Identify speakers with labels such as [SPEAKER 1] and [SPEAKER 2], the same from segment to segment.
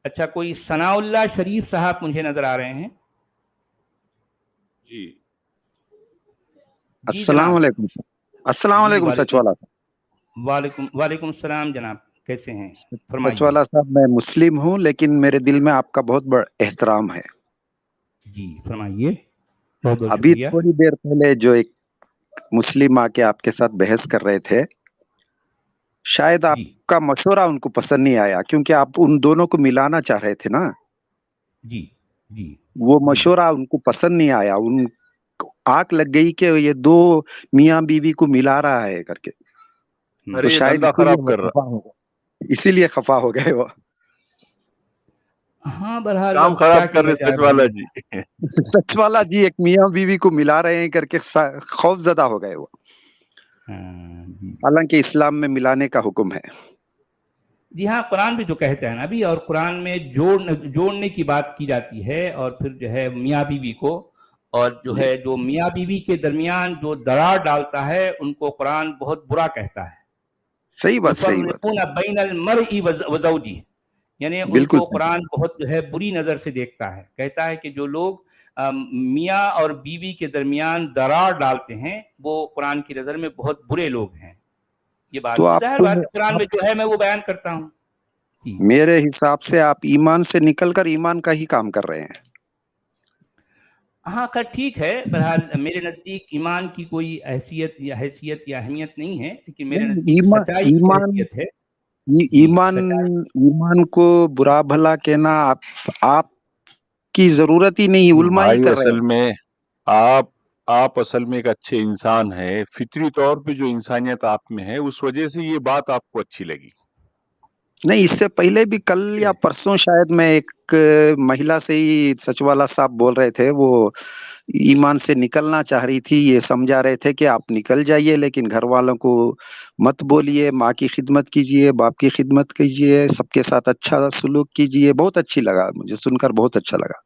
[SPEAKER 1] اچھا، کوئی ثناءاللہ شریف صاحب مجھے نظر آ رہے ہیں.
[SPEAKER 2] جی
[SPEAKER 3] السلام علیکم. السلام علیکم سچوالا صاحب.
[SPEAKER 1] وعلیکم السلام جناب، کیسے ہیں؟
[SPEAKER 3] سچوالا صاحب میں مسلم ہوں لیکن میرے دل میں آپ کا بہت بڑا احترام ہے.
[SPEAKER 1] جی فرمائیے. بہت بہت
[SPEAKER 3] ابھی
[SPEAKER 1] شکریہ.
[SPEAKER 3] تھوڑی دیر پہلے جو ایک مسلم آ کے آپ کے ساتھ بحث کر رہے تھے، شاید آپ کا مشورہ ان کو پسند نہیں آیا کیونکہ آپ ان دونوں کو ملانا چاہ رہے تھے نا.
[SPEAKER 1] جی جی.
[SPEAKER 3] وہ مشورہ ان کو پسند نہیں آیا، ان آنکھ لگ گئی کہ یہ دو میاں بیوی کو ملا رہا ہے کر کے. تو شاید اسی لیے خفا ہو گئے وہ.
[SPEAKER 1] ہاں بہرحال
[SPEAKER 2] کام خراب کر رہے سچوالا جی.
[SPEAKER 3] سچوالا جی ایک میاں بیوی کو ملا رہے ہیں کر کے خوف زدہ ہو گئے وہ. حالانکہ اسلام میں ملانے کا حکم ہے.
[SPEAKER 1] جی ہاں، قرآن بھی جو کہتا ہے نا ابھی، اور قرآن میں جوڑنے کی بات کی جاتی ہے، اور پھر جو ہے میاں بیوی کو، اور جو ہے جو میاں بیوی کے درمیان جو درار ڈالتا ہے ان کو قرآن بہت برا کہتا ہے.
[SPEAKER 3] صحیح بات.
[SPEAKER 1] یفرقون بین المرء وزوجہ، یعنی ان
[SPEAKER 3] بالکل
[SPEAKER 1] کو قرآن بہت جو ہے بری نظر سے دیکھتا ہے. کہتا ہے کہ جو لوگ میاں اور بیوی کے درمیان درار ڈالتے ہیں وہ قرآن کی نظر میں بہت برے لوگ ہیں. یہ بات ظاہر بات ہے، قرآن میں جو ہے میں وہ بیان کرتا ہوں.
[SPEAKER 3] میرے حساب سے آپ ایمان سے نکل کر ایمان کا ہی کام کر رہے ہیں.
[SPEAKER 1] ہاں ٹھیک ہے، بہرحال میرے نزدیک ایمان کی کوئی حیثیت یا اہمیت نہیں ہے، لیکن میرے نزدیک سچائی کی حیثیت ہے.
[SPEAKER 3] ایمان کو برا بھلا کہنا آپ کی ضرورت ہی نہیں، علماء ہی کر رہے ہیں.
[SPEAKER 2] اصل میں آپ اصل میں ایک اچھے انسان ہے، فطری طور پہ جو انسانیت آپ میں ہے اس وجہ سے یہ بات آپ کو اچھی لگی.
[SPEAKER 3] نہیں، اس سے پہلے بھی کل یا پرسوں شاید میں ایک مہیلا سے ہی سچوالا صاحب بول رہے تھے، وہ ایمان سے نکلنا چاہ رہی تھی. یہ سمجھا رہے تھے کہ آپ نکل جائیے لیکن گھر والوں کو مت بولیے، ماں کی خدمت کیجیے، باپ کی خدمت کیجیے، سب کے ساتھ اچھا سلوک کیجیے. بہت اچھی لگا مجھے سن کر، بہت اچھا لگا.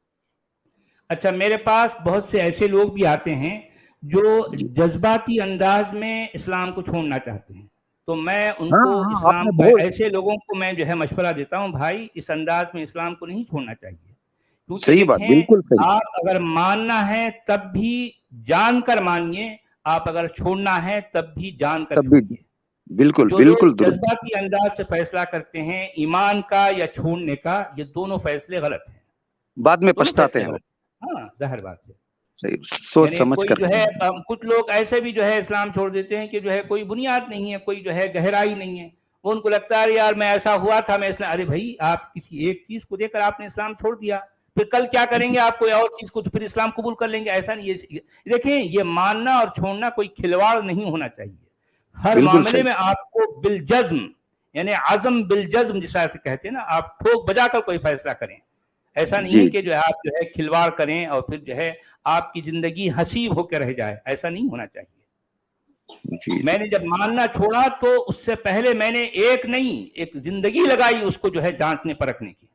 [SPEAKER 1] اچھا، میرے پاس بہت سے ایسے لوگ بھی آتے ہیں جو جذباتی انداز میں اسلام کو چھوڑنا چاہتے ہیں، تو میں ان کو اسلام کا ایسے لوگوں کو میں جو ہے مشورہ دیتا ہوں، بھائی اس انداز میں اسلام کو نہیں چھوڑنا چاہیے. کیونکہ دیکھیں، آپ اگر ماننا ہے تب بھی جان کر مانیے، آپ اگر چھوڑنا ہے تب بھی جان کر چھوڑیے.
[SPEAKER 3] بالکل
[SPEAKER 1] جو
[SPEAKER 3] بالکل
[SPEAKER 1] لوگ جذباتی انداز سے فیصلہ کرتے ہیں ایمان کا یا چھوڑنے کا، یہ دونوں فیصلے غلط ہیں،
[SPEAKER 3] بعد میں پچھتاتے ہیں.
[SPEAKER 1] ہاں ظاہر بات ہے.
[SPEAKER 3] سوچ سمجھ کر
[SPEAKER 1] جو ہے کچھ لوگ ایسے بھی جو ہے اسلام چھوڑ دیتے ہیں کہ جو ہے کوئی بنیاد نہیں ہے، کوئی جو ہے گہرائی نہیں ہے. وہ ان کو لگتا ہے یار میں ایسا ہوا تھا میں اسلام. ارے بھائی، آپ کسی ایک چیز کو دے کر آپ نے اسلام چھوڑ دیا، پھر کل کیا کریں گے؟ آپ کوئی اور چیز کو پھر اسلام قبول کر لیں گے؟ ایسا نہیں. دیکھیں، یہ ماننا اور چھوڑنا کوئی کھلواڑ نہیں ہونا چاہیے. ہر معاملے میں آپ کو بالجزم، یعنی عزم بالجزم جس طرح سے کہتے ہیں نا، آپ ٹھوک بجا کر کوئی فیصلہ کریں. ایسا نہیں ہے کہ جو ہے آپ جو ہے کھلواڑ کریں اور پھر جو ہے آپ کی زندگی حسیب ہو کے رہ جائے. ایسا نہیں ہونا چاہیے. میں نے جب ماننا چھوڑا تو اس سے پہلے میں نے ایک زندگی لگائی اس کو جو ہے جانچنے پرکھنے کی.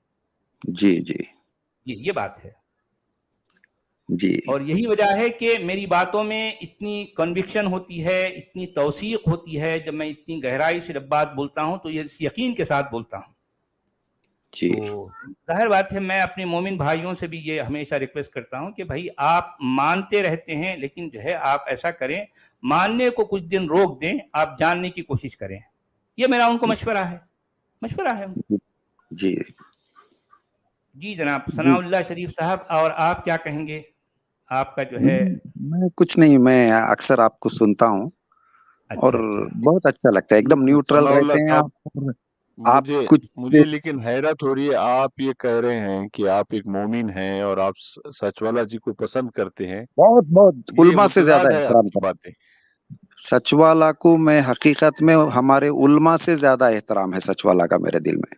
[SPEAKER 3] جی جی،
[SPEAKER 1] یہ بات ہے.
[SPEAKER 3] جی،
[SPEAKER 1] اور یہی وجہ ہے کہ میری باتوں میں اتنی کنوکشن ہوتی ہے، اتنی توثیق ہوتی ہے. جب میں اتنی گہرائی سے جب بات بولتا ہوں تو یہ اس یقین کے ساتھ بولتا ہوں. تو ظاہر بات ہے، میں اپنے مومن بھائیوں سے بھی یہ ہمیشہ ریکویسٹ کرتا ہوں کہ بھائی آپ مانتے رہتے ہیں لیکن جو ہے آپ ایسا کریں، ماننے کو کچھ دن روک دیں، آپ جاننے کی کوشش کریں. یہ میرا ان کو مشورہ ہے.
[SPEAKER 3] جی
[SPEAKER 1] جی جناب ثناء اللہ شریف صاحب، اور آپ کیا کہیں گے؟ آپ کا جو ہے.
[SPEAKER 3] میں کچھ نہیں، میں اکثر آپ کو سنتا ہوں اور بہت اچھا لگتا ہے. ایک دم نیوٹرل رہتے ہیں آپ.
[SPEAKER 2] مجھے لیکن حیرت ہو رہی ہے، آپ یہ کہہ رہے ہیں کہ آپ ایک مومن ہیں اور آپ سچوالا جی کو پسند کرتے ہیں.
[SPEAKER 3] بہت علماء سے زیادہ احترام کرتا ہوں. سچوالا کو میں حقیقت میں ہمارے علماء سے زیادہ احترام ہے سچوالا کا میرے دل میں.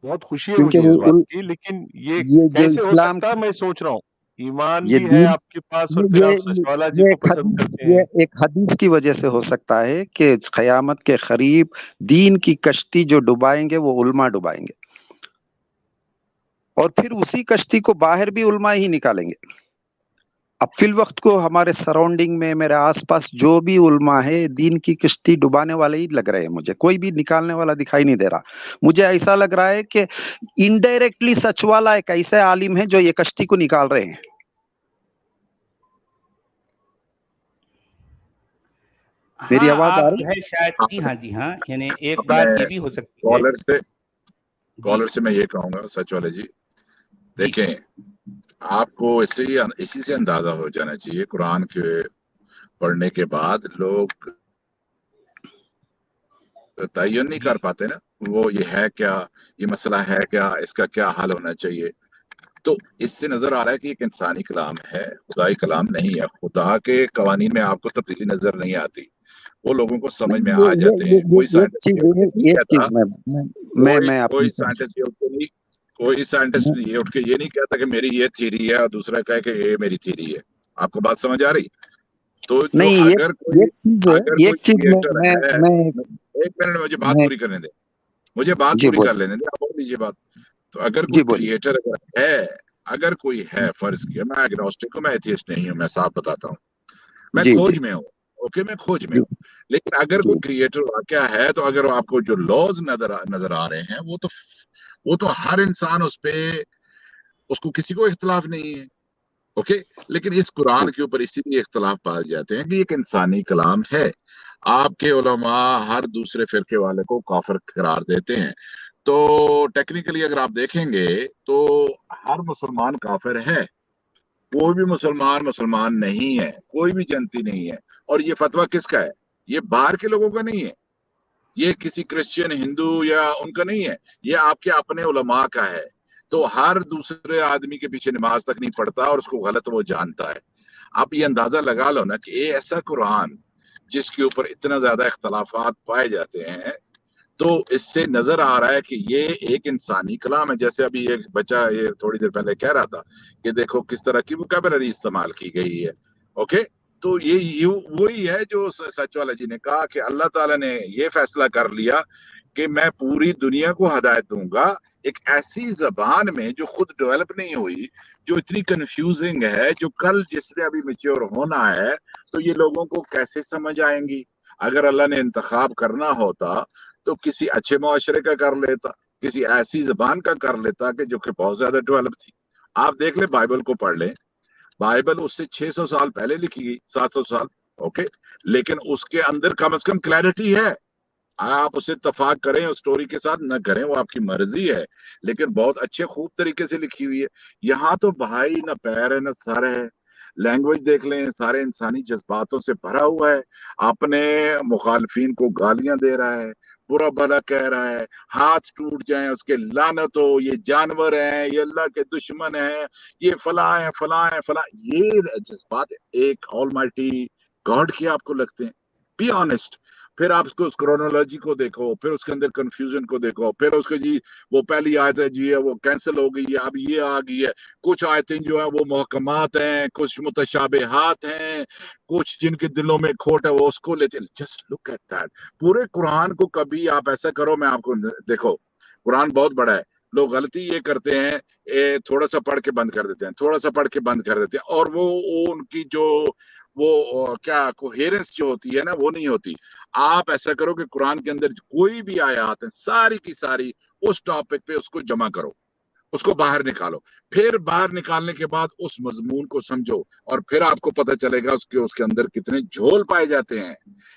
[SPEAKER 2] بہت خوشی ہے مجھے اس بات کی، لیکن یہ کیسے ہو سکتا ہے؟ میں سوچ رہا ہوں ایمان بھی ہے آپ کے پاس اور پھر آپ سچوالا جی کو پسند کرتے ہیں.
[SPEAKER 3] یہ ایک حدیث کی وجہ سے ہو سکتا ہے کہ قیامت کے قریب دین کی کشتی جو ڈبائیں گے وہ علماء ڈبائیں گے، اور پھر اسی کشتی کو باہر بھی علماء ہی نکالیں گے. اب فی الوقت کو ہمارے سراؤنڈنگ میں میرے آس پاس جو بھی علماء ہے دین کی کشتی ڈبانے والے ہی لگ رہے ہیں، مجھے کوئی بھی نکالنے والا دکھائی نہیں دے رہا. مجھے ایسا لگ رہا ہے کہ انڈائریکٹلی سچ والا ایک ایسا عالم ہے جو یہ کشتی کو نکال رہے ہیں. میری
[SPEAKER 1] ہاں
[SPEAKER 3] آواز آ
[SPEAKER 1] آپ
[SPEAKER 3] رہی
[SPEAKER 1] جو ہے شاید جی ہاں یعنی ایک
[SPEAKER 2] اپنے
[SPEAKER 1] بات یہ بھی ہو سکتی ہے.
[SPEAKER 2] کالر سے میں یہ کہوں گا سچ والے جی، دیکھیں آپ کو اسی سے اندازہ ہو جانا چاہیے. قرآن کے پڑھنے کے بعد لوگ تعین نہیں کر پاتے نا وہ یہ ہے کیا، یہ مسئلہ ہے کیا، اس کا کیا حل ہونا چاہیے. تو اس سے نظر آ رہا ہے کہ ایک انسانی کلام ہے، خدائی کلام نہیں ہے. خدا کے قوانین میں آپ کو تبدیلی نظر نہیں آتی، وہ لوگوں کو سمجھ میں آ جاتے ہیں. کوئی سائنٹسٹ نہیں کہتا، کوئی سائنٹسٹ یہ اٹھ کے یہ نہیں کہتا کہ میری یہ تھیری ہے اور دوسرا کہے کہ یہ میری تھیری ہے. آپ کو بات سمجھ آ رہی؟ تو جو اگر کوئی کریٹر ہے، ایک منٹ مجھے بات پوری کرنے دیں، مجھے بات پوری کر لینے دیں، آپ بول دیجیے بات. تو اگر کوئی کریٹر اگر کوئی ہے، فرض کیا میں ایگنوسٹک ہوں، میں ایتھیسٹ نہیں ہوں، میں صاف بتاتا ہوں، میں کھوج میں ہوں. اوکے میں کھوج میں ہوں، لیکن اگر کوئی کریٹر واقعہ ہے تو اگر آپ کو جو لاز نظر آ رہے ہیں وہ تو ہر انسان اس کو کسی کو اختلاف نہیں ہے. اوکے، لیکن اس قرآن کے اوپر اسی لیے اختلاف پائے جاتے ہیں کہ ایک انسانی کلام ہے. آپ کے علماء ہر دوسرے فرقے والے کو کافر قرار دیتے ہیں. تو ٹیکنیکلی اگر آپ دیکھیں گے تو ہر مسلمان کافر ہے، کوئی بھی مسلمان نہیں ہے، کوئی بھی جنتی نہیں ہے. اور یہ فتویٰ کس کا ہے؟ یہ باہر کے لوگوں کا نہیں ہے، یہ کسی کرسچن ہندو یا ان کا نہیں ہے، یہ آپ کے اپنے علماء کا ہے. تو ہر دوسرے آدمی کے پیچھے نماز تک نہیں پڑھتا اور اس کو غلط وہ جانتا ہے. آپ یہ اندازہ لگا لو نا کہ یہ ایسا قرآن جس کے اوپر اتنا زیادہ اختلافات پائے جاتے ہیں، تو اس سے نظر آ رہا ہے کہ یہ ایک انسانی کلام ہے. جیسے ابھی ایک بچہ یہ تھوڑی دیر پہلے کہہ رہا تھا کہ دیکھو کس طرح کی ووکیبلری استعمال کی گئی ہے. اوکے، تو یہ وہی ہے جو سچ والا جی نے کہا کہ اللہ تعالیٰ نے یہ فیصلہ کر لیا کہ میں پوری دنیا کو ہدایت دوں گا ایک ایسی زبان میں جو خود ڈیولپ نہیں ہوئی، جو اتنی کنفیوزنگ ہے، جو کل جس نے ابھی میچور ہونا ہے تو یہ لوگوں کو کیسے سمجھ آئیں گی. اگر اللہ نے انتخاب کرنا ہوتا تو کسی اچھے معاشرے کا کر لیتا، کسی ایسی زبان کا کر لیتا کہ جو کہ بہت زیادہ ڈیولپ تھی. آپ دیکھ لیں، بائبل کو پڑھ لیں، بائبل اس سے 600 سال پہلے لکھی گئی، 700 سال. اوکے، لیکن اس کے اندر کم از کم کلیرٹی ہے. آپ اسے اتفاق کریں اس سٹوری کے ساتھ نہ کریں، وہ آپ کی مرضی ہے، لیکن بہت اچھے خوب طریقے سے لکھی ہوئی ہے. یہاں تو بھائی نہ پیر ہے نہ سر ہے. لینگویج دیکھ لیں، سارے انسانی جذباتوں سے بھرا ہوا ہے. اپنے مخالفین کو گالیاں دے رہا ہے، برا بھلا کہہ رہا ہے، ہاتھ ٹوٹ جائیں اس کے لعنت ہو، یہ جانور ہیں، یہ اللہ کے دشمن ہیں، یہ فلاں ہیں فلاں ہیں فلاں. یہ جذبات ایک آلمائٹی گاڈ کی آپ کو لگتے ہیں؟ Be honest. پھر آپ اس کرونالوجی کو دیکھو، پھر اس کے اندر کنفیوژن کو دیکھو، پھر اس کے جی وہ پہلی آیت ہے جی وہ کینسل ہو گئی ہے، اب یہ آ گئی ہے. کچھ آیتیں جو ہیں وہ محکمات ہیں، کچھ متشابہات ہیں، کچھ جن کے دلوں میں کھوٹ ہے وہ اس کو لیتے. Just look at that. پورے قرآن کو کبھی آپ ایسا کرو، میں آپ کو دیکھو قرآن بہت بڑا ہے، لوگ غلطی یہ کرتے ہیں تھوڑا سا پڑھ کے بند کر دیتے ہیں، تھوڑا سا پڑھ کے بند کر دیتے ہیں، اور وہ ان کی جو وہ کیا کوہیرنس جو ہوتی ہے نا وہ نہیں ہوتی. آپ ایسا کرو کہ قرآن کے اندر کوئی بھی آیات ہیں ساری کی ساری اس ٹاپک پہ اس کو جمع کرو، اس کو باہر نکالو، پھر باہر نکالنے کے بعد اس مضمون کو سمجھو، اور پھر آپ کو پتہ چلے گا اس کے اندر کتنے جھول پائے جاتے ہیں.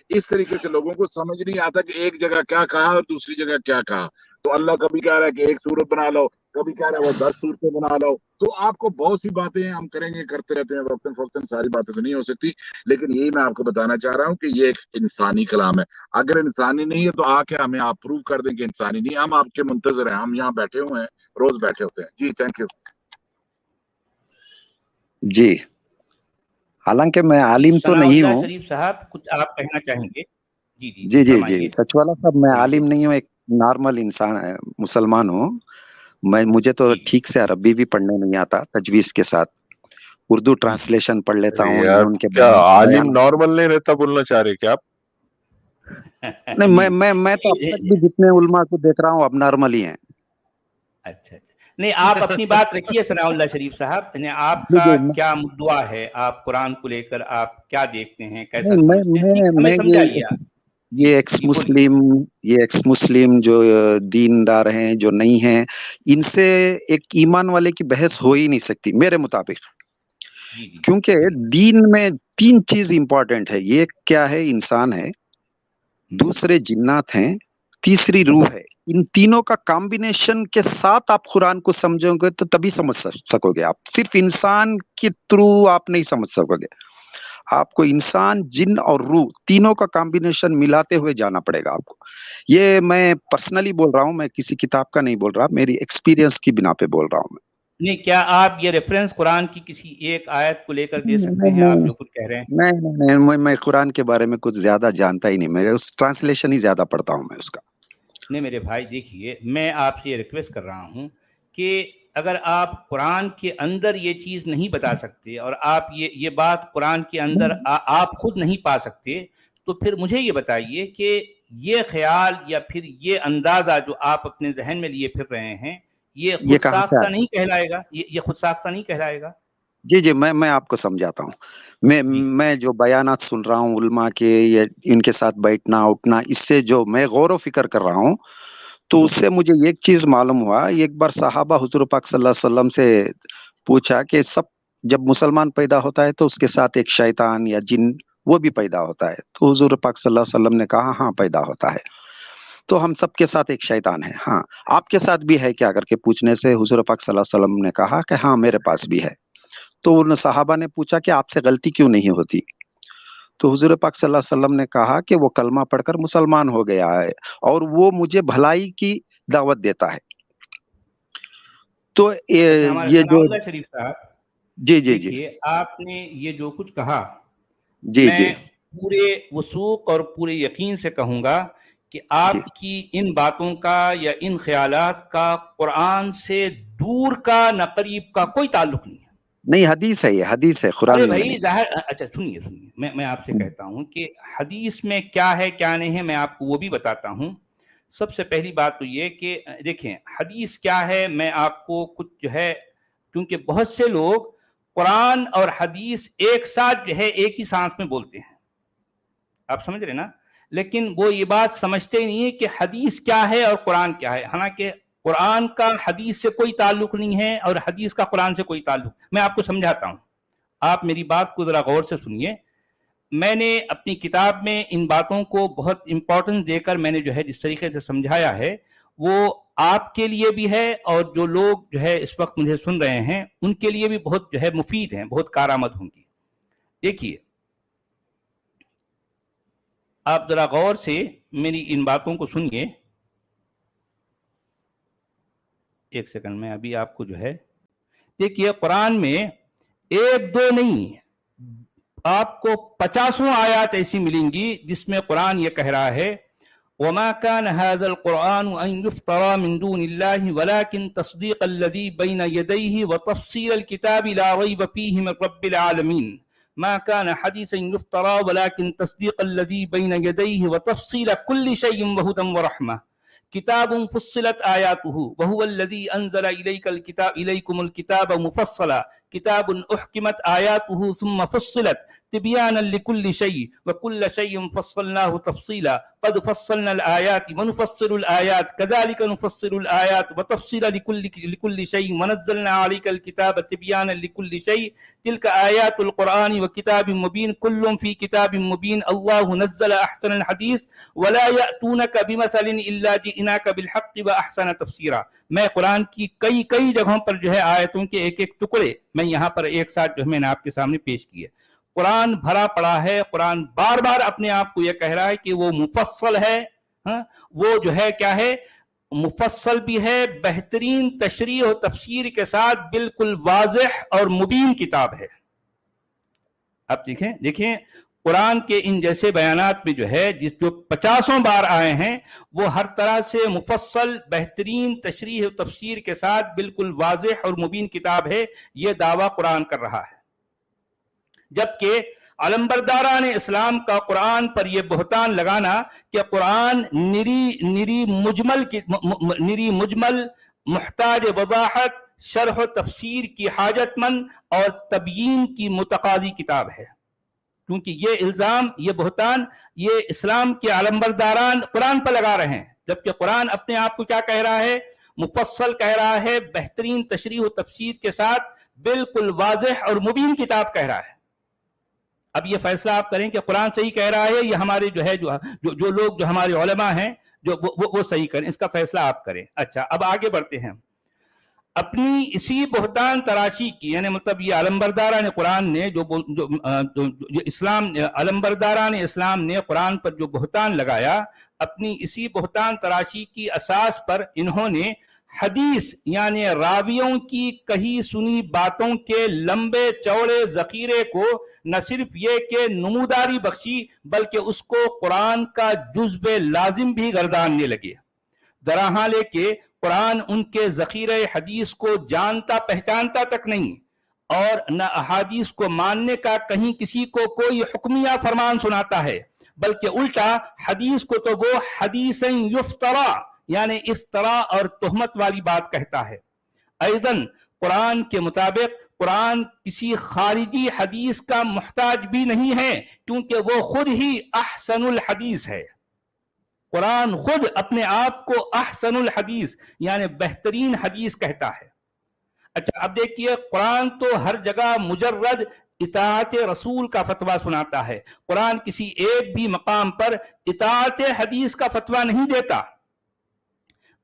[SPEAKER 2] اس طریقے سے لوگوں کو سمجھ نہیں آتا کہ ایک جگہ کیا کہا اور دوسری جگہ کیا کہا. تو اللہ کبھی کہہ رہا ہے کہ ایک سورت بنا لو، کبھی کہہ رہا ہے وہ 10 صورتیں بنا لو. تو آپ کو بہت سی باتیں ہم کریں گے، کرتے رہتے ہیں وقتاً فوقتاً، ساری باتیں تو نہیں ہو سکتی، لیکن یہی میں آپ کو بتانا چاہ رہا ہوں کہ یہ ایک انسانی کلام ہے. اگر انسانی نہیں ہے تو آ کے ہمیں آپ پروو کر دیں کہ انسانی نہیں. ہم آپ کے منتظر ہیں، ہم یہاں بیٹھے ہوئے ہیں، روز بیٹھے ہوتے ہیں. جی تھینک یو.
[SPEAKER 3] جی حالانکہ میں عالم تو نہیں ہوں.
[SPEAKER 1] شریف صاحب کچھ آپ کہنا چاہیں گے؟
[SPEAKER 3] جی جی جی سچ والا صاحب، میں عالم نہیں ہوں، ایک نارمل انسان ہے، مسلمان ہوں. مجھے تو ٹھیک سے عربی بھی پڑھنے نہیں آتا تجویز کے ساتھ. اردو ٹرانسلیشن پڑھ لیتا ہوں. ان کے
[SPEAKER 2] کیا عالم نارمل نہیں رہتا بولنا چاہ رہے کیا آپ؟
[SPEAKER 3] نہیں، میں تو اب تک بھی جتنے علماء کو دیکھ رہا ہوں اب نارمل ہی ہیں.
[SPEAKER 1] اچھا نہیں آپ اپنی بات رکھیے ثناء اللہ شریف صاحب، آپ کا کیا دعا ہے، آپ قرآن کو لے کر آپ کیا دیکھتے ہیں، کیسا سمجھتے ہیں، ٹھیک ہمیں سمجھائیے آپ.
[SPEAKER 3] یہ ایکس مسلم جو دیندار ہیں جو نہیں ہیں، ان سے ایک ایمان والے کی بحث ہو ہی نہیں سکتی میرے مطابق. کیونکہ دین میں 3 چیز امپورٹنٹ ہے. یہ کیا ہے؟ انسان ہے، دوسرے جنات ہیں، تیسری روح ہے. ان تینوں کا کمبینیشن کے ساتھ آپ قرآن کو سمجھو گے تو تبھی سمجھ سکو گے. آپ صرف انسان کے تھرو آپ نہیں سمجھ سکو گے. آپ کو انسان، جن اور روح تینوں کا کمبینیشن ملاتے ہوئے جانا پڑے گا آپ کو. یہ میں پرسنلی بول رہا ہوں، میں کسی کتاب کا نہیں بول رہا، میری ایکسپیرینس کی بنا پہ بول رہا ہوں میں.
[SPEAKER 1] نہیں، کیا آپ یہ ریفرنس قرآن کی کسی ایک آیت کو لے کر دے سکتے ہیں آپ جو کچھ کہہ رہے ہیں؟
[SPEAKER 3] نہیں، میں قرآن کے بارے میں کچھ زیادہ جانتا ہی نہیں. میں اس ٹرانسلیشن ہی زیادہ پڑھتا ہوں میں اس کا.
[SPEAKER 1] نہیں میرے بھائی دیکھیے، میں آپ سے یہ ریکویسٹ کر رہا ہوں کہ اگر آپ قرآن کے اندر یہ چیز نہیں بتا سکتے اور آپ یہ بات قرآن کے اندر آپ خود نہیں پا سکتے، تو پھر مجھے یہ بتائیے کہ یہ خیال یا پھر یہ اندازہ جو آپ اپنے ذہن میں لیے پھر رہے ہیں، یہ خود ساختہ نہیں کہلائے گا؟ یہ خود ساختہ نہیں کہلائے گا؟
[SPEAKER 3] جی میں آپ کو سمجھاتا ہوں. میں جو بیانات سن رہا ہوں علماء کے، یا ان کے ساتھ بیٹھنا اٹھنا، اس سے جو میں غور و فکر کر رہا ہوں، تو اس سے مجھے ایک چیز معلوم ہوا. ایک بار صحابہ حضور پاک صلی اللہ علیہ وسلم سے پوچھا کہ جب مسلمان پیدا ہوتا ہے تو اس کے ساتھ ایک شیطان یا جن وہ بھی پیدا ہوتا ہے؟ تو حضور پاک صلی اللہ علیہ وسلم نے کہا ہاں پیدا ہوتا ہے. تو ہم سب کے ساتھ ایک شیطان ہے. ہاں آپ کے ساتھ بھی ہے کیا کر کے پوچھنے سے حضور پاک صلی اللہ علیہ وسلم نے کہا کہ ہاں میرے پاس بھی ہے. تو ان صحابہ نے پوچھا کہ آپ سے غلطی کیوں نہیں ہوتی؟ تو حضور پاک صلی اللہ علیہ وسلم نے کہا کہ وہ کلمہ پڑھ کر مسلمان ہو گیا ہے اور وہ مجھے بھلائی کی دعوت دیتا ہے. تو یہ جو
[SPEAKER 1] شریف صاحب
[SPEAKER 3] جی
[SPEAKER 1] دیکھیے، آپ نے یہ جو کچھ کہا،
[SPEAKER 3] جی
[SPEAKER 1] میں پورے وثوق اور پورے یقین سے کہوں گا کہ آپ کی ان باتوں کا یا ان خیالات کا قرآن سے دور کا نہ قریب کا کوئی تعلق نہیں ہے.
[SPEAKER 3] نہیں، حدیث ہے، یہ حدیث ہے، قرآن میں نہیں.
[SPEAKER 1] اچھا سنیے، میں آپ سے کہتا ہوں کہ حدیث میں کیا ہے کیا نہیں ہے، میں آپ کو وہ بھی بتاتا ہوں. سب سے پہلی بات تو یہ کہ دیکھیں حدیث کیا ہے. میں آپ کو کچھ جو ہے، کیونکہ بہت سے لوگ قرآن اور حدیث ایک ساتھ جو ہے ایک ہی سانس میں بولتے ہیں، آپ سمجھ رہے نا، لیکن وہ یہ بات سمجھتے ہی نہیں ہے کہ حدیث کیا ہے اور قرآن کیا ہے. حالانکہ قرآن کا حدیث سے کوئی تعلق نہیں ہے اور حدیث کا قرآن سے کوئی تعلق. میں آپ کو سمجھاتا ہوں، آپ میری بات کو ذرا غور سے سنیے. میں نے اپنی کتاب میں ان باتوں کو بہت امپورٹنس دے کر میں نے جو ہے جس طریقے سے سمجھایا ہے، وہ آپ کے لیے بھی ہے اور جو لوگ جو ہے اس وقت مجھے سن رہے ہیں ان کے لیے بھی بہت جو ہے مفید ہیں، بہت کارآمد ہوں گی. دیکھیے آپ ذرا غور سے میری ان باتوں کو سنیے. ایک سیکنڈ میں ابھی آپ کو جو ہے دیکھیے، قرآن میں 1-2 نہیں، آپ کو 50 آیات ایسی ملیں گی جس میں قرآن یہ کہہ رہا ہے وَمَا كَانَ هَذَا الْقُرْآنُ أَن يُفْتَرَى مِن دُونِ اللَّهِ وَلَكِن تَصْدِيقَ الَّذِي بَيْنَ يَدَيْهِ وَتَفْصِيلَ الْكِتَابِ لَا رَيْبَ فِيهِ مِن رَبِّ الْعَالَمِينَ مَا كَانَ حَدِيثًا يُفْتَرَى وَلَكِن تَصْدِيقَ الَّذِي بَيْنَ يَدَيْهِ وَتَفْصِيلَ كُلِّ شَيْءٍ وَهُدًى وَرَحْمَةً كتاب فصلت آیاته وهو الذي انزل اليكم الكتاب مفصلا كتاب احكمت آیاته ثم فصلت تبيانا لكل شيء وكل شيء فصلناه تفصيلا قد فصلنا الآيات ونفصل الآيات كذلك نفصل الآيات وتفصيلا لكل شيء ونزلنا عليك الكتاب تبيانا لكل شيء تلك آيات القرآن وكتاب مبين كل في كتاب مبين الله نزل أحسن الحديث ولا يأتونك بمثل إلا جئناك بالحق وأحسن تفسيرا. میں قرآن کی کئی جگہوں پر جو ہے آیتوں کے ایک ٹکڑے میں یہاں پر ایک ساتھ جو ہے میں نے آپ کے سامنے پیش کیے. قرآن بھرا پڑا ہے، قرآن بار بار اپنے آپ کو یہ کہہ رہا ہے کہ وہ مفصل ہے. وہ جو ہے کیا ہے، مفصل بھی ہے، بہترین تشریح و تفسیر کے ساتھ بالکل واضح اور مبین کتاب ہے. اب دیکھیں قرآن کے ان جیسے بیانات میں جو ہے جو 50 بار آئے ہیں، وہ ہر طرح سے مفصل بہترین تشریح و تفسیر کے ساتھ بالکل واضح اور مبین کتاب ہے، یہ دعویٰ قرآن کر رہا ہے. جبکہ علمبرداران اسلام کا قرآن پر یہ بہتان لگانا کہ قرآن نری مجمل محتاج وضاحت، شرح و تفسیر کی حاجت مند اور تبیین کی متقاضی کتاب ہے، کیونکہ یہ الزام، یہ بہتان، یہ اسلام کے علمبرداران قرآن پر لگا رہے ہیں، جبکہ قرآن اپنے آپ کو کیا کہہ رہا ہے؟ مفصل کہہ رہا ہے، بہترین تشریح و تفسیر کے ساتھ بالکل واضح اور مبین کتاب کہہ رہا ہے۔ اب یہ فیصلہ آپ کریں کہ قرآن صحیح کہہ رہا ہے یا ہمارے جو لوگ جو ہمارے علماء ہیں وہ صحیح کریں، اس کا فیصلہ آپ کریں۔ اچھا، اب آگے بڑھتے ہیں۔ اپنی اسی بہتان تراشی کی، یعنی مطلب یہ علمبرداران قرآن نے جو اسلام، علمبرداران اسلام نے قرآن پر جو بہتان لگایا، اپنی اسی بہتان تراشی کی اساس پر انہوں نے حدیث یعنی راویوں کی کہی سنی باتوں کے لمبے چوڑے ذخیرے کو نہ صرف یہ کہ نموداری بخشی، بلکہ اس کو قرآن کا جزو لازم بھی گرداننے لگے، درحالے کہ قرآن ان کے ذخیرہ حدیث کو جانتا پہچانتا تک نہیں، اور نہ احادیث کو ماننے کا کہیں کسی کو کوئی حکمیہ فرمان سناتا ہے، بلکہ الٹا حدیث کو تو وہ حدیثاً یفترا یعنی افطرا اور تہمت والی بات کہتا ہے۔ ایضاً قرآن کے مطابق قرآن کسی خارجی حدیث کا محتاج بھی نہیں ہے، کیونکہ وہ خود ہی احسن الحدیث ہے۔ قرآن خود اپنے آپ کو احسن الحدیث یعنی بہترین حدیث کہتا ہے۔ اچھا، اب دیکھیے، قرآن تو ہر جگہ مجرد اطاعت رسول کا فتویٰ سناتا ہے، قرآن کسی ایک بھی مقام پر اطاعت حدیث کا فتویٰ نہیں دیتا۔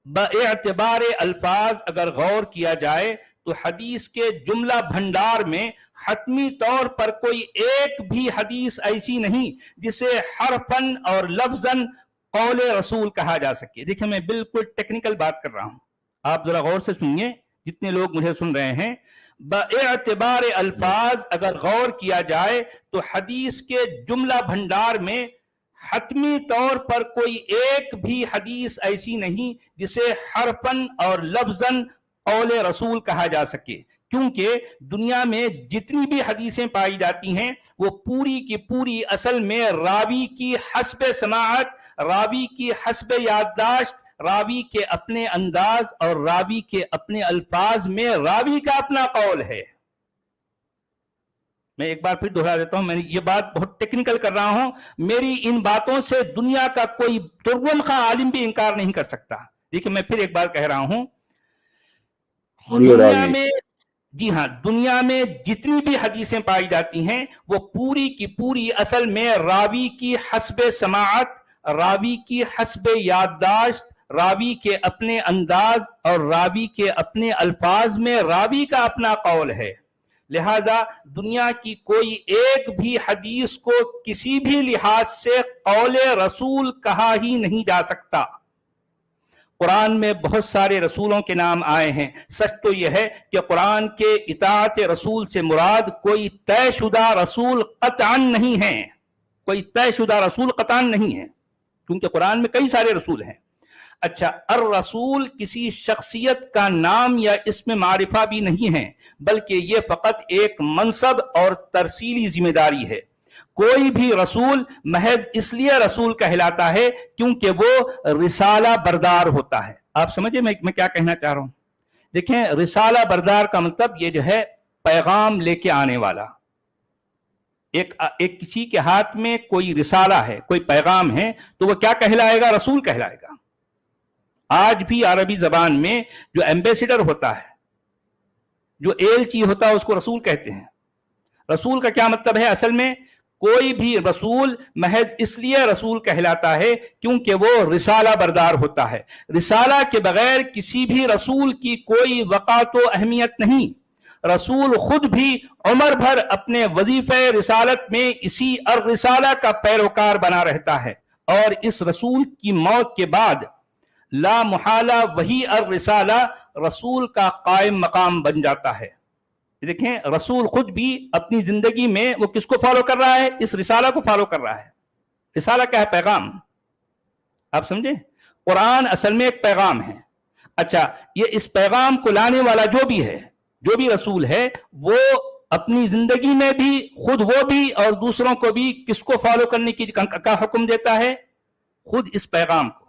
[SPEAKER 1] باعتبار الفاظ اگر غور کیا جائے تو حدیث کے جملہ بھنڈار میں حتمی طور پر کوئی ایک بھی حدیث ایسی نہیں جسے حرفاً اور لفظاً قول رسول کہا جا سکے۔ دیکھیں، میں بالکل ٹیکنیکل بات کر رہا ہوں، آپ ذرا غور سے سنیے، جتنے لوگ مجھے سن رہے ہیں۔ باعتبار الفاظ اگر غور کیا جائے تو حدیث کے جملہ بھنڈار میں حتمی طور پر کوئی ایک بھی حدیث ایسی نہیں جسے حرفاً اور لفظاً قول رسول کہا جا سکے، کیونکہ دنیا میں جتنی بھی حدیثیں پائی جاتی ہیں وہ پوری کی پوری اصل میں راوی کی حسب سماعت، راوی کی حسب یادداشت، راوی کے اپنے انداز اور راوی کے اپنے الفاظ میں راوی کا اپنا قول ہے۔ میں ایک بار پھر دہرا دیتا ہوں، میں یہ بات بہت ٹیکنیکل کر رہا ہوں، میری ان باتوں سے دنیا کا کوئی ترجم خواہ عالم بھی انکار نہیں کر سکتا۔ دیکھیں، میں پھر ایک بار کہہ رہا ہوں، دنیا میں، جی ہاں، دنیا میں جتنی بھی حدیثیں پائی جاتی ہیں وہ پوری کی پوری اصل میں راوی کی حسب سماعت، راوی کی حسب یادداشت، راوی کے اپنے انداز اور راوی کے اپنے الفاظ میں راوی کا اپنا قول ہے۔ لہذا دنیا کی کوئی ایک بھی حدیث کو کسی بھی لحاظ سے قول رسول کہا ہی نہیں جا سکتا۔ قرآن میں بہت سارے رسولوں کے نام آئے ہیں، سچ تو یہ ہے کہ قرآن کے اطاعت رسول سے مراد کوئی طے شدہ رسول قطعاً نہیں ہے، کوئی طے شدہ رسول قطعاً نہیں ہے، کیونکہ قرآن میں کئی سارے رسول ہیں۔ اچھا، الرسول کسی شخصیت کا نام یا اسم معرفہ بھی نہیں ہے، بلکہ یہ فقط ایک منصب اور ترسیلی ذمہ داری ہے۔ کوئی بھی رسول محض اس لیے رسول کہلاتا ہے کیونکہ وہ رسالہ بردار ہوتا ہے۔ آپ سمجھے میں کیا کہنا چاہ رہا ہوں؟ دیکھیں، رسالہ بردار کا مطلب یہ جو ہے پیغام لے کے آنے والا۔ ایک کسی کے ہاتھ میں کوئی رسالہ ہے، کوئی پیغام ہے، تو وہ کیا کہلائے گا؟ رسول کہلائے گا۔ آج بھی عربی زبان میں جو ایمبیسیڈر ہوتا ہے، جو ایلچی ہوتا ہے، اس کو رسول کہتے ہیں۔ رسول کا کیا مطلب ہے؟ اصل میں کوئی بھی رسول محض اس لیے رسول کہلاتا ہے کیونکہ وہ رسالہ بردار ہوتا ہے۔ رسالہ کے بغیر کسی بھی رسول کی کوئی وقعت و اہمیت نہیں۔ رسول خود بھی عمر بھر اپنے وظیفہ رسالت میں اسی الرسالہ کا پیروکار بنا رہتا ہے، اور اس رسول کی موت کے بعد لا محالہ وہی الرسالہ رسول کا قائم مقام بن جاتا ہے۔ دیکھیں، رسول خود بھی اپنی زندگی میں وہ کس کو فالو کر رہا ہے؟ اس رسالہ کو فالو کر رہا ہے۔ رسالہ کیا ہے؟ پیغام۔ آپ سمجھے؟ قرآن اصل میں ایک پیغام ہے۔ اچھا، یہ اس پیغام کو لانے والا جو بھی ہے، جو بھی رسول ہے، وہ اپنی زندگی میں بھی خود وہ بھی اور دوسروں کو بھی کس کو فالو کرنے کا حکم دیتا ہے؟ خود اس پیغام کو۔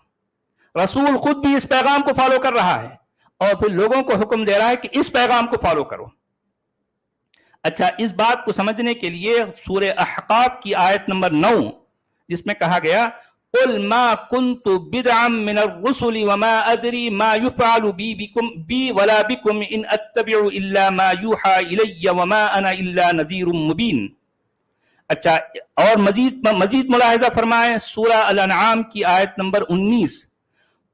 [SPEAKER 1] رسول خود بھی اس پیغام کو فالو کر رہا ہے، اور پھر لوگوں کو حکم دے رہا ہے کہ اس پیغام کو فالو کرو. اچھا، اس بات کو سمجھنے کے لیے سورہ احقاف کی آیت نمبر 9 جس میں کہا گیا قل ما كنت بدعا من الرسل وما ادري ما يفعل بي ولا بكم ان اتبع الا ما يوحى الي وما انا الا نذير مبين. اچھا، اور مزید ملاحظہ فرمائیں سورہ الانعام کی آیت نمبر 19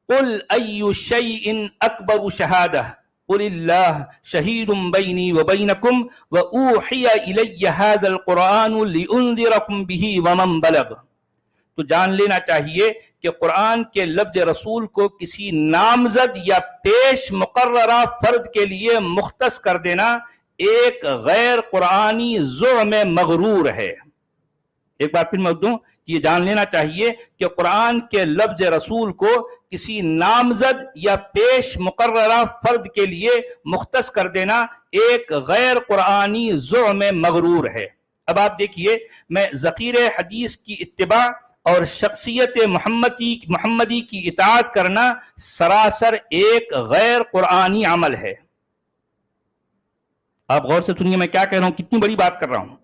[SPEAKER 1] قل ای شیء اکبر شہادہ قل اللہ شہید بینی وبینکم واوحی الی ھذا القرآن لانذرکم بہ ومن بلغ. تو جان لینا چاہیے کہ قرآن کے لفظ رسول کو کسی نامزد یا پیش مقررہ فرد کے لیے مختص کر دینا ایک غیر قرآنی زعم مغرور ہے. ایک بار پھر میں دوں، یہ جان لینا چاہیے کہ قرآن کے لفظ رسول کو کسی نامزد یا پیش مقررہ فرد کے لیے مختص کر دینا ایک غیر قرآنی زعم مغرور ہے. اب آپ دیکھیے، میں ذخیر حدیث کی اتباع اور شخصیت محمدی کی اطاعت کرنا سراسر ایک غیر قرآنی عمل ہے. آپ غور سے سنیے میں کیا کہہ رہا ہوں، کتنی بڑی بات کر رہا ہوں.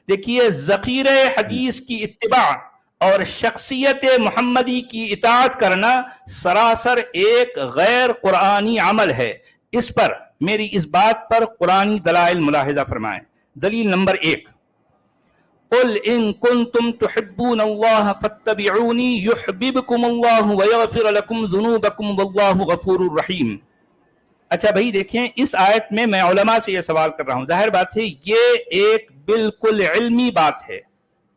[SPEAKER 1] دیکھیے، ذخیر حدیث کی اتباع اور شخصیت محمدی کی اطاعت کرنا سراسر ایک غیر قرآنی عمل ہے. اس پر میری اس بات پر قرآنی دلائل ملاحظہ فرمائیں. دلیل نمبر 1 قل ان کنتم تحبون اللہ فاتبعونی یحببکم اللہ ویغفر لکم ذنوبکم واللہ غفور الرحیم. اچھا بھائی دیکھیں، اس آیت میں میں علماء سے یہ سوال کر رہا ہوں. ظاہر بات ہے یہ ایک بالکل علمی بات ہے،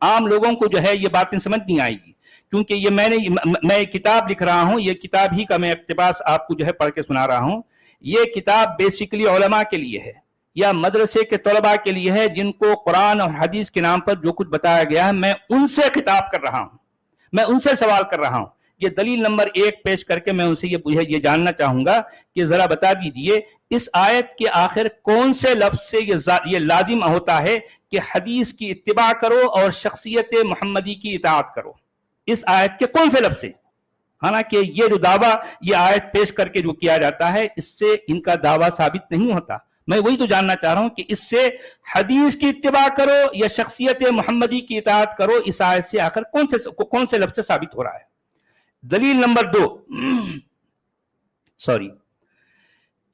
[SPEAKER 1] عام لوگوں کو جو ہے یہ باتیں سمجھ نہیں آئے گی، کیونکہ یہ میں ایک کتاب لکھ رہا ہوں، یہ کتاب ہی کا میں اقتباس آپ کو جو ہے پڑھ کے سنا رہا ہوں. یہ کتاب بیسیکلی علماء کے لیے ہے یا مدرسے کے طلباء کے لیے ہے جن کو قرآن اور حدیث کے نام پر جو کچھ بتایا گیا ہے میں ان سے خطاب کر رہا ہوں، میں ان سے سوال کر رہا ہوں. یہ دلیل نمبر 1 پیش کر کے میں ان سے یہ جاننا چاہوں گا کہ ذرا بتا دیجئے اس آیت کے آخر کون سے لفظ سے یہ لازم ہوتا ہے کہ حدیث کی اتباع کرو اور شخصیت محمدی کی اطاعت کرو. اس آیت کے کون سے لفظ سے؟ حالانکہ یہ جو دعویٰ یہ آیت پیش کر کے جو کیا جاتا ہے اس سے ان کا دعویٰ ثابت نہیں ہوتا. میں وہی تو جاننا چاہ رہا ہوں کہ اس سے حدیث کی اتباع کرو یا شخصیت محمدی کی اطاعت کرو، اس آیت سے آخر کون سے لفظ سے ثابت ہو رہا ہے. دلیل نمبر 2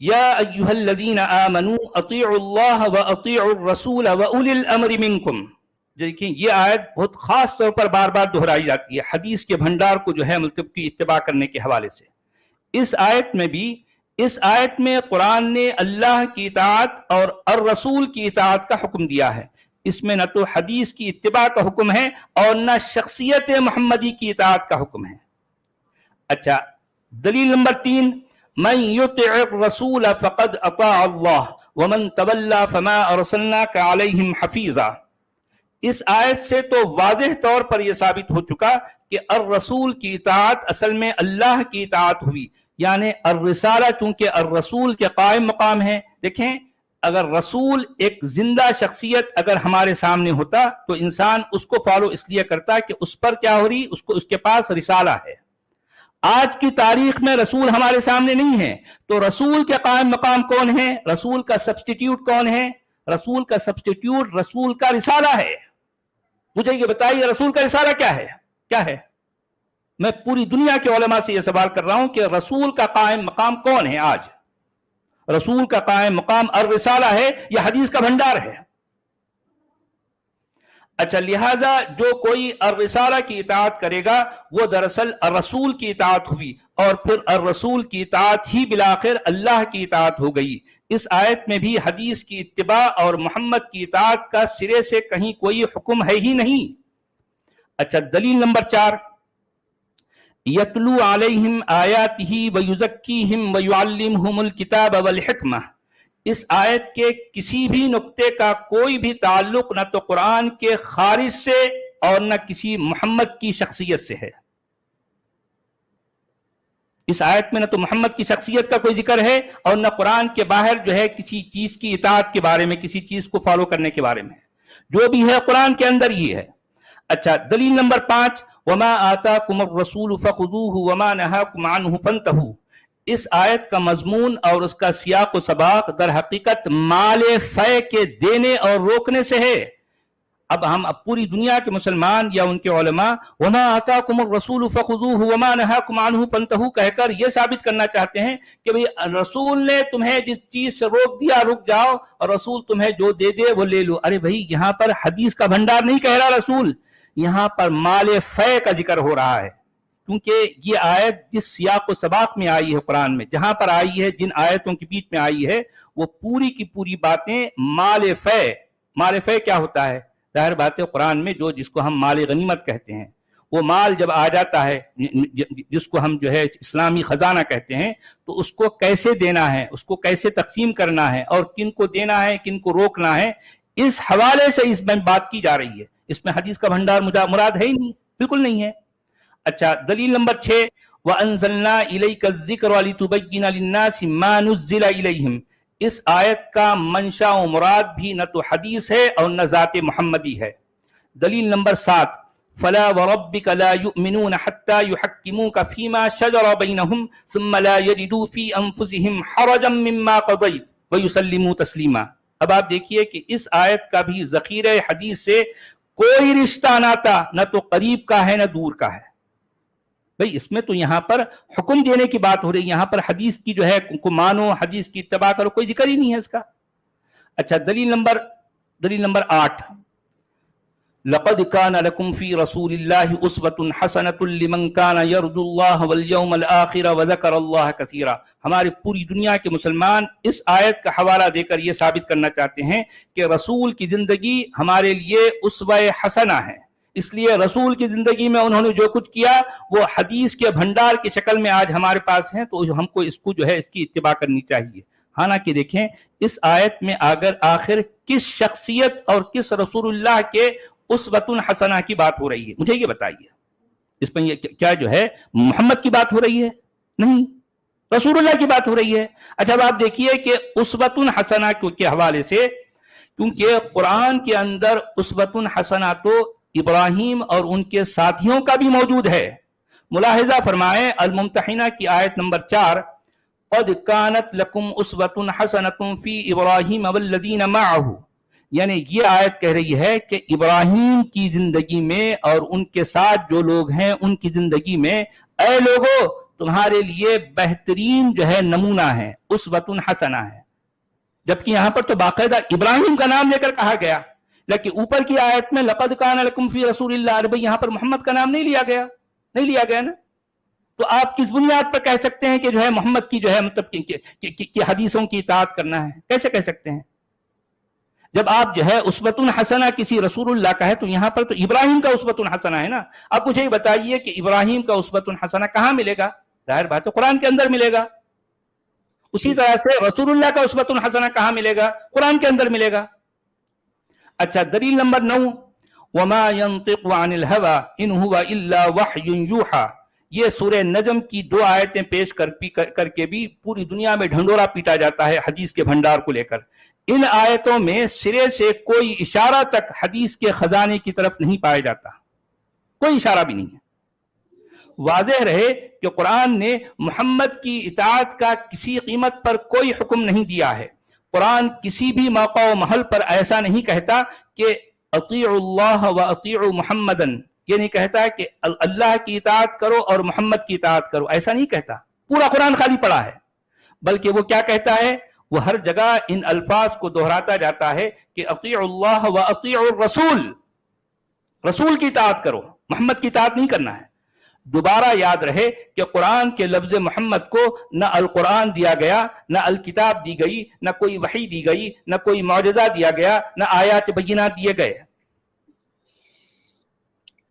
[SPEAKER 1] یا ایھا الذین آمنوا اطیعوا اللہ واطیعوا الرسول واولی الامر منکم. دیکھیں یہ آیت بہت خاص طور پر بار بار دہرائی جاتی ہے حدیث کے بھنڈار کو جو ہے مطلب کی اتباع کرنے کے حوالے سے. اس آیت میں قرآن نے اللہ کی اطاعت اور الرسول کی اطاعت کا حکم دیا ہے. اس میں نہ تو حدیث کی اتباع کا حکم ہے اور نہ شخصیت محمدی کی اطاعت کا حکم ہے. اچھا، دلیل نمبر 3 من یطع الرسول فقد اطاع اللہ ومن تولی فما ارسلناک علیہم حفیظا. اس آیت سے تو واضح طور پر یہ ثابت ہو چکا کہ الرسول کی اطاعت اصل میں اللہ کی اطاعت ہوئی، یعنی الرسالہ چونکہ الرسول کے قائم مقام ہے. دیکھیں، اگر رسول ایک زندہ شخصیت اگر ہمارے سامنے ہوتا تو انسان اس کو فالو اس لیے کرتا کہ اس پر کیا ہو رہی، اس کے پاس رسالہ ہے. آج کی تاریخ میں رسول ہمارے سامنے نہیں ہے تو رسول کے قائم مقام کون ہے؟ رسول کا سبسٹیٹیوٹ کون ہے؟ رسول کا سبسٹیٹیوٹ رسول کا رسالہ ہے. مجھے یہ بتائیے رسول کا رسالہ کیا ہے؟ میں پوری دنیا کے علماء سے یہ سوال کر رہا ہوں کہ رسول کا قائم مقام کون ہے آج؟ رسول کا قائم مقام الرسالہ ہے یا حدیث کا بھنڈار ہے؟ اچھا، لہذا جو کوئی الرسالہ کی اطاعت کرے گا وہ دراصل الرسول کی اطاعت ہوئی اور پھر الرسول کی اطاعت ہی بالآخر اللہ کی اطاعت ہو گئی. اس آیت میں بھی حدیث کی اتباع اور محمد کی اطاعت کا سرے سے کہیں کوئی حکم ہے ہی نہیں. اچھا، دلیل نمبر 4 یتلو علیہم آیاتہ ویزکیہم ویعلمہم الکتاب والحکمہ. اس آیت کے کسی بھی نقطے کا کوئی بھی تعلق نہ تو قرآن کے خارج سے اور نہ کسی محمد کی شخصیت سے ہے. اس آیت میں نہ تو محمد کی شخصیت کا کوئی ذکر ہے اور نہ قرآن کے باہر جو ہے کسی چیز کی اطاعت کے بارے میں، کسی چیز کو فالو کرنے کے بارے میں. جو بھی ہے قرآن کے اندر ہی ہے. اچھا، دلیل نمبر 5 وما آتاکم الرسول فخذوہ وما نہاکم عنہ فانتہوا. اس آیت کا مضمون اور اس کا سیاق و سباق در حقیقت مال فے کے دینے اور روکنے سے ہے۔ اب ہم پوری دنیا کے مسلمان یا ان کے علماء وما آتاکم الرسول فخذوہ وما نہاکم عنہ فانتہوا کہہ کر یہ ثابت کرنا چاہتے ہیں کہ بھئی رسول نے تمہیں جس چیز سے روک دیا رک جاؤ، اور رسول تمہیں جو دے دے وہ لے لو۔ ارے بھئی یہاں پر حدیث کا بھنڈار نہیں کہہ رہا رسول، یہاں پر مال فے کا ذکر ہو رہا ہے، کیونکہ یہ آیت جس سیاق و سباق میں آئی ہے قرآن میں، جہاں پر آئی ہے، جن آیتوں کے بیچ میں آئی ہے، وہ پوری کی پوری باتیں مال فے کیا ہوتا ہے؟ ظاہر بات ہے قرآن میں جس کو ہم مال غنیمت کہتے ہیں، وہ مال جب آ جاتا ہے جس کو ہم جو ہے اسلامی خزانہ کہتے ہیں، تو اس کو کیسے دینا ہے، اس کو کیسے تقسیم کرنا ہے، اور کن کو دینا ہے کن کو روکنا ہے، اس حوالے سے اس میں بات کی جا رہی ہے۔ اس میں حدیث کا بھنڈار مراد ہے ہی نہیں، بالکل نہیں ہے۔ اچھا، دلیل نمبر 6 وَأَنزَلْنَا إِلَيْكَ الذِّكْرَ لِتُبَيِّنَ لِلنَّاسِ مَا نُزِّلَ إِلَيْهِمْ، اس آیت کا منشا و مراد بھی نہ تو حدیث ہے اور نہ ذات محمدی ہے۔ دلیل نمبر 7 فَلَا وَرَبِّكَ لَا يُؤْمِنُونَ حَتَّى يُحَكِّمُوكَ فِي مَا شَجَرَ بَيْنَهُمْ ثُمَّ لَا يَجِدُوا فِي أَنفُسِهِمْ حَرَجًا مِّمَّا قَضَيْتَ وَيُسَلِّمُوا تَسْلِيمًا۔ اب آپ دیکھیے کہ اس آیت کا بھی ذخیرہ حدیث سے کوئی رشتہ ناتا، نہ تو قریب کا ہے نہ دور کا ہے۔ بھئی اس میں تو یہاں پر حکم دینے کی بات ہو رہی ہے، یہاں پر حدیث کی جو ہے کو مانو، حدیث کی اتباع کرو، کوئی ذکر ہی نہیں ہے اس کا۔ اچھا، دلیل نمبر 8 لَقَدْ كَانَ لَكُمْ فِي رَسُولِ اللَّهِ أُسْوَةٌ حَسَنَةٌ لِمَنْ كَانَ يَرْجُو اللَّهَ وَالْيَوْمَ الْآخِرَ وَذَكَرَ اللَّهَ كَثِيرًا۔ ہمارے پوری دنیا کے مسلمان اس آیت کا حوالہ دے کر یہ ثابت کرنا چاہتے ہیں کہ رسول کی زندگی ہمارے لیے اسوہ حسنہ ہے، اس لیے رسول کی زندگی میں انہوں نے جو کچھ کیا وہ حدیث کے بھنڈار کی شکل میں آج ہمارے پاس ہیں، تو ہم کو اس کو جو ہے اس کی اتباع کرنی چاہیے۔ حالانکہ دیکھیں اس آیت میں آخر کس شخصیت اور کس رسول اللہ کے اسوۃ حسنہ کی بات ہو رہی ہے، مجھے یہ بتائیے۔ اس میں کیا جو ہے محمد کی بات ہو رہی ہے؟ نہیں، رسول اللہ کی بات ہو رہی ہے۔ اچھا، اب آپ دیکھیے کہ اسوۃ حسنہ کے حوالے سے، کیونکہ قرآن کے اندر اسوۃ حسنہ تو ابراہیم اور ان کے ساتھیوں کا بھی موجود ہے۔ ملاحظہ فرمائیں الممتحنہ کی آیت نمبر 4 قَدْ كَانَتْ لَكُمْ أُسْوَةٌ حَسَنَةٌ فِي إِبْرَاهِيمَ وَالَّذِينَ مَعَهُ، یعنی یہ آیت کہہ رہی ہے کہ ابراہیم کی زندگی میں اور ان کے ساتھ جو لوگ ہیں ان کی زندگی میں، اے لوگو تمہارے لیے بہترین جو ہے نمونہ ہے، اسوۃ حسنہ ہے۔ جبکہ یہاں پر تو باقاعدہ ابراہیم کا نام لے کر کہا گیا، لیکن اوپر کی آیت میں لقد کان لکم فی رسول اللہ، بھئی یہاں پر محمد کا نام نہیں لیا گیا نا، تو آپ کس بنیاد پر کہہ سکتے ہیں کہ جو ہے محمد کی جو ہے مطلب کہ حدیثوں کی اطاعت کرنا ہے؟ کیسے کہہ سکتے ہیں؟ جب آپ جو ہے اسوۃ حسنہ کسی رسول اللہ کا ہے تو یہاں پر تو ابراہیم کا اسوۃ حسنہ ہے نا۔ اب مجھے یہ بتائیے کہ ابراہیم کا اسوۃ حسنہ کہاں ملے گا؟ ظاہر بات ہے قرآن کے اندر ملے گا۔ اسی طرح سے رسول اللہ کا اسوۃ حسنہ کہاں ملے گا؟ قرآن کے اندر ملے گا۔ اچھا، دلیل نمبر 9 وَمَا يَنطِقُ عَنِ الْهَوَىٰ إِنْ هُوَ إِلَّا وَحْيٌ يُوحَىٰ، یہ سورہ نجم کی 2 آیتیں پیش کر کے بھی پوری دنیا میں ڈھنڈورا پیٹا جاتا ہے حدیث کے بھنڈار کو لے کر۔ ان آیتوں میں سرے سے کوئی اشارہ تک حدیث کے خزانے کی طرف نہیں پایا جاتا، کوئی اشارہ بھی نہیں ہے۔ واضح رہے کہ قرآن نے محمد کی اطاعت کا کسی قیمت پر کوئی حکم نہیں دیا ہے۔ قرآن کسی بھی موقع و محل پر ایسا نہیں کہتا کہ اطیعوا اللہ و اطیعوا محمدن، یہ نہیں کہتا کہ اللہ کی اطاعت کرو اور محمد کی اطاعت کرو، ایسا نہیں کہتا۔ پورا قرآن خالی پڑا ہے، بلکہ وہ کیا کہتا ہے؟ وہ ہر جگہ ان الفاظ کو دہراتا جاتا ہے کہ اطیعوا اللہ و اطیعوا الرسول، رسول کی اطاعت کرو، محمد کی اطاعت نہیں کرنا ہے۔ دوبارہ یاد رہے کہ قرآن کے لفظ محمد کو نہ القرآن دیا گیا، نہ الکتاب دی گئی، نہ کوئی وحی دی گئی، نہ کوئی معجزہ دیا گیا، نہ آیات بینات دیے گئے۔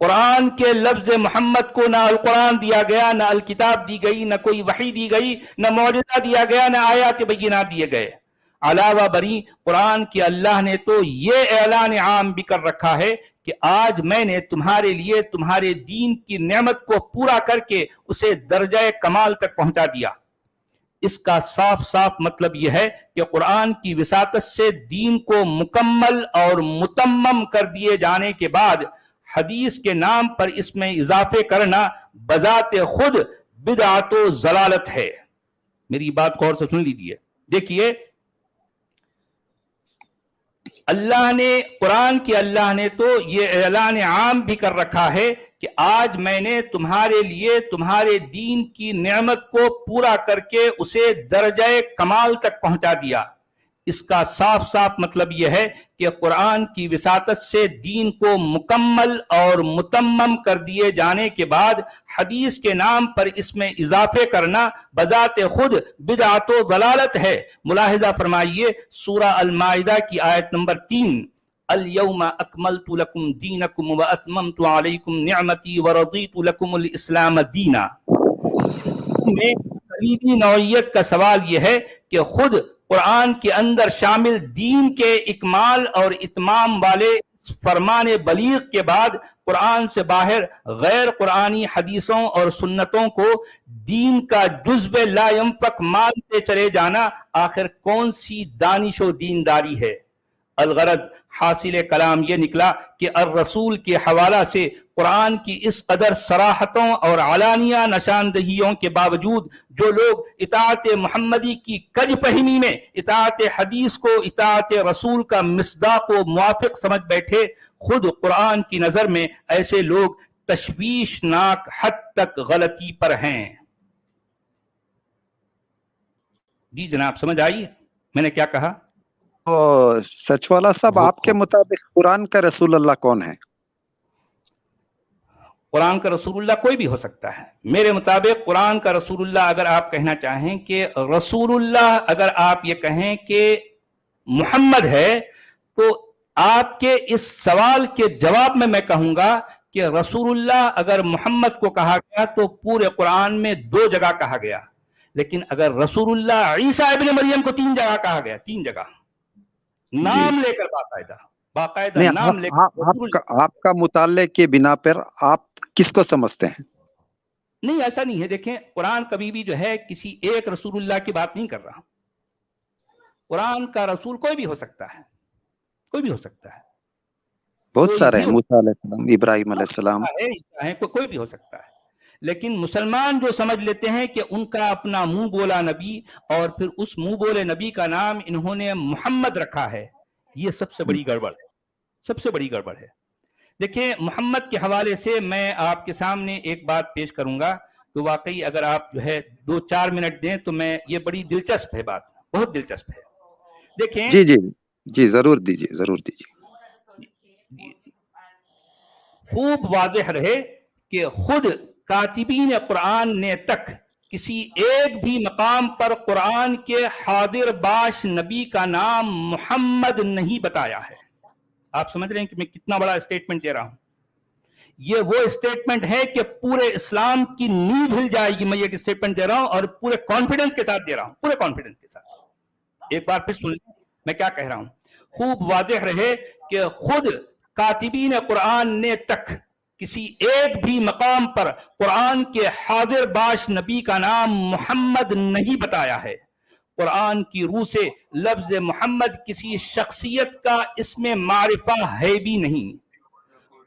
[SPEAKER 1] قرآن کے لفظ محمد کو نہ القرآن دیا گیا، نہ الکتاب دی گئی، نہ کوئی وحی دی گئی، نہ معجزہ دیا گیا، نہ آیات بینات دیے گئے۔ علاوہ بری قرآن کے اللہ نے تو یہ اعلان عام بھی کر رکھا ہے کہ آج میں نے تمہارے لیے تمہارے دین کی نعمت کو پورا کر کے اسے درجہ کمال تک پہنچا دیا۔ اس کا صاف صاف مطلب یہ ہے کہ قرآن کی وساطت سے دین کو مکمل اور متمم کر دیے جانے کے بعد حدیث کے نام پر اس میں اضافے کرنا بذات خود بدعت و ضلالت ہے۔ میری بات غور سے سن لیجیے. دیکھیے اللہ نے قرآن کی اللہ نے تو یہ اعلان عام بھی کر رکھا ہے کہ آج میں نے تمہارے لیے تمہارے دین کی نعمت کو پورا کر کے اسے درجہ کمال تک پہنچا دیا. اس کا صاف صاف مطلب یہ ہے کہ قرآن کی وساطت سے دین کو مکمل اور متمم کر دیے جانے کے بعد حدیث کے نام پر اس میں اضافے کرنا بذات خود بدعت و ضلالت ہے. ملاحظہ فرمائیے سورہ المائدہ کی آیت نمبر 3 الیوم اکملت لکم دینکم واتممت علیکم نعمتی ورضیت لکم الاسلام دینا. میں کلیدی نوعیت کا سوال یہ ہے کہ خود قرآن کے اندر شامل دین کے اکمال اور اتمام والے فرمان بلیغ کے بعد قرآن سے باہر غیر قرآنی حدیثوں اور سنتوں کو دین کا جزو لا ينفک مانتے چلے جانا آخر کون سی دانش و دینداری ہے؟ الغرض حاصل کلام یہ نکلا کہ الرسول کے حوالہ سے قرآن کی اس قدر صراحتوں اور علانیہ نشاندہیوں کے باوجود جو لوگ اطاعت محمدی کی کج فہمی میں اطاعت حدیث کو اطاعت رسول کا مصداق و موافق سمجھ بیٹھے، خود قرآن کی نظر میں ایسے لوگ تشویشناک حد تک غلطی پر ہیں. جی جناب سمجھ آئی میں نے کیا کہا؟
[SPEAKER 3] سچوالا صاحب آپ کے مطابق قرآن کا رسول اللہ کون ہے؟
[SPEAKER 1] قرآن کا رسول اللہ کوئی بھی ہو سکتا ہے. میرے مطابق قرآن کا رسول اللہ اگر آپ کہنا چاہیں کہ رسول اللہ، اگر آپ یہ کہیں کہ محمد ہے، تو آپ کے اس سوال کے جواب میں کہوں گا کہ رسول اللہ اگر محمد کو کہا گیا تو پورے قرآن میں 2 جگہ کہا گیا، لیکن اگر رسول اللہ عیسیٰ ابن مریم کو 3 جگہ کہا گیا، 3 جگہ نام لے کر باقاعدہ نام لے کر.
[SPEAKER 3] آپ کا مطالعے کے بنا پر آپ کس کو سمجھتے ہیں؟
[SPEAKER 1] نہیں ایسا نہیں ہے. دیکھیں قرآن کبھی بھی جو ہے کسی ایک رسول اللہ کی بات نہیں کر رہا. قرآن کا رسول کوئی بھی ہو سکتا ہے، کوئی بھی ہو سکتا ہے.
[SPEAKER 3] بہت سارے ہیں، موسیٰ علیہ السلام، ابراہیم علیہ السلام،
[SPEAKER 1] کوئی بھی ہو سکتا ہے. لیکن مسلمان جو سمجھ لیتے ہیں کہ ان کا اپنا منہ بولا نبی اور پھر اس منہ بولے نبی کا نام انہوں نے محمد رکھا ہے، یہ سب سے بڑی گڑبڑ ہے، سب سے بڑی گڑبڑ ہے. دیکھیں محمد کے حوالے سے میں آپ کے سامنے ایک بات پیش کروں گا تو واقعی اگر آپ جو ہے 2-4 منٹ دیں تو میں، یہ بڑی دلچسپ ہے، بات بہت دلچسپ ہے. دیکھیں
[SPEAKER 3] جی جی جی ضرور دیجیے، ضرور دیجیے.
[SPEAKER 1] خوب واضح رہے کہ خود کاتبین قرآن نے تک کسی ایک بھی مقام پر قرآن کے حاضر باش نبی کا نام محمد نہیں بتایا ہے. آپ سمجھ رہے ہیں کہ میں کتنا بڑا اسٹیٹمنٹ دے رہا ہوں؟ یہ وہ اسٹیٹمنٹ ہے کہ پورے اسلام کی نیو ہل جائے گی. میں یہ اسٹیٹمنٹ دے رہا ہوں اور پورے کانفیڈنس کے ساتھ دے رہا ہوں، پورے کانفیڈنس کے ساتھ. ایک بار پھر سن لیں میں کیا کہہ رہا ہوں. خوب واضح رہے کہ خود کاتبین قرآن نے تک کسی ایک بھی مقام پر قرآن کے حاضر باش نبی کا نام محمد نہیں بتایا ہے. قرآن کی روح سے لفظ محمد کسی شخصیت کا اسم معرفہ ہے بھی نہیں.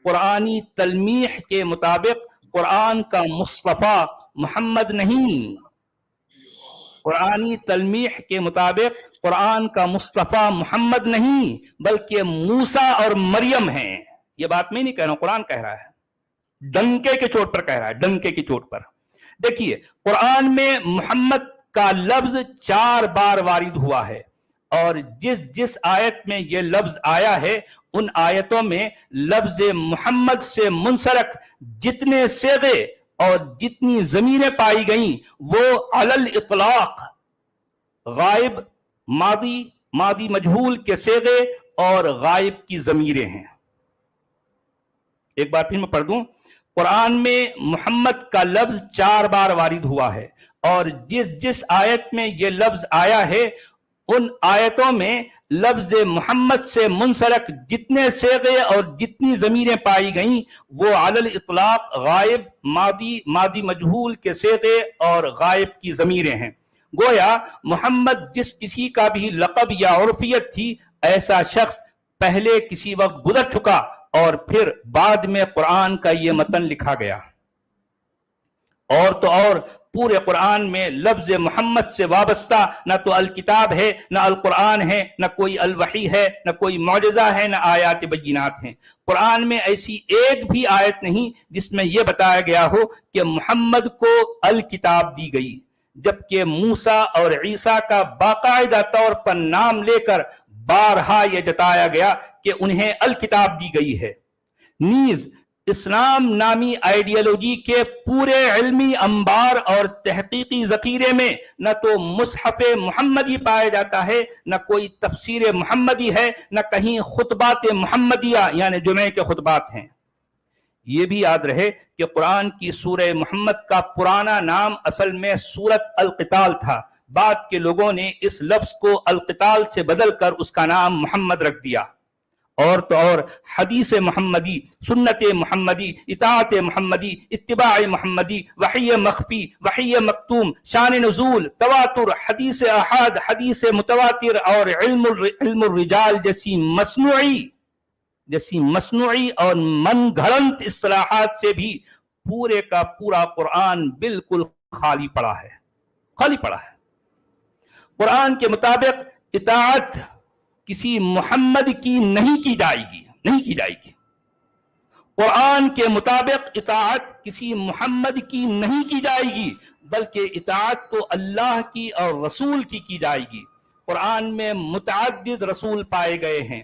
[SPEAKER 1] قرآنی تلمیح کے مطابق قرآن کا مصطفیٰ محمد نہیں. قرآنی تلمیح کے مطابق قرآن کا مصطفیٰ محمد نہیں بلکہ موسیٰ اور مریم ہیں. یہ بات میں نہیں کہہ رہا ہوں، قرآن کہہ رہا ہے، ڈنکے کے چوٹ پر کہہ رہا ہے، ڈنکے کی چوٹ پر. دیکھیے قرآن میں محمد کا لفظ 4 بار وارد ہوا ہے اور جس آیت میں یہ لفظ آیا ہے ان آیتوں میں لفظ محمد سے منسلک جتنے صیغے اور جتنی ضمیریں پائی گئیں وہ علی الاطلاق غائب، ماضی مجہول کے صیغے اور غائب کی ضمیریں ہیں. ایک بار پھر میں پڑھ دوں. قرآن میں محمد کا لفظ 4 بار وارد ہوا ہے اور جس آیت میں یہ لفظ آیا ہے ان آیتوں میں لفظ محمد سے منسلک جتنے صیغے اور جتنی ضمیریں پائی گئیں وہ علی الاطلاق غائب، ماضی مجہول کے صیغے اور غائب کی ضمیریں ہیں. گویا محمد جس کسی کا بھی لقب یا عرفیت تھی، ایسا شخص پہلے کسی وقت گزر چکا اور پھر بعد میں قرآن کا یہ متن لکھا گیا. اور تو اور پورے قرآن میں لفظ محمد سے وابستہ نہ تو الکتاب ہے، نہ القرآن ہے، نہ کوئی الوحی ہے، نہ کوئی معجزہ ہے، نہ آیات بینات ہیں۔ قرآن میں ایسی ایک بھی آیت نہیں جس میں یہ بتایا گیا ہو کہ محمد کو الکتاب دی گئی، جبکہ موسیٰ اور عیسیٰ کا باقاعدہ طور پر نام لے کر بارہا یہ جتایا گیا کہ انہیں الکتاب دی گئی ہے۔ نیز اسلام نامی آئیڈیالوجی کے پورے علمی انبار اور تحقیقی ذخیرے میں نہ تو مصحف محمدی پایا جاتا ہے، نہ کوئی تفسیر محمدی ہے، نہ کہیں خطبات محمدیہ یعنی جمعے کے خطبات ہیں۔ یہ بھی یاد رہے کہ قرآن کی سورہ محمد کا پرانا نام اصل میں سورۃ القتال تھا، بعد کے لوگوں نے اس لفظ کو القتال سے بدل کر اس کا نام محمد رکھ دیا۔ اور تو اور حدیث محمدی، سنت محمدی، اطاعت محمدی، اتباع محمدی، وحی مخفی، وحی مکتوم، شان نزول، تواتر، حدیث احاد، حدیث متواتر اور علم الرجال جیسی مصنوعی اور من گھڑنت اصطلاحات سے بھی پورے کا پورا قرآن بالکل خالی پڑا ہے۔ قرآن کے مطابق اطاعت کسی محمد کی نہیں کی جائے گی۔ قرآن کے مطابق اطاعت کسی محمد کی نہیں کی جائے گی، بلکہ اطاعت تو اللہ کی اور رسول کی جائے گی۔ قرآن میں متعدد رسول پائے گئے ہیں۔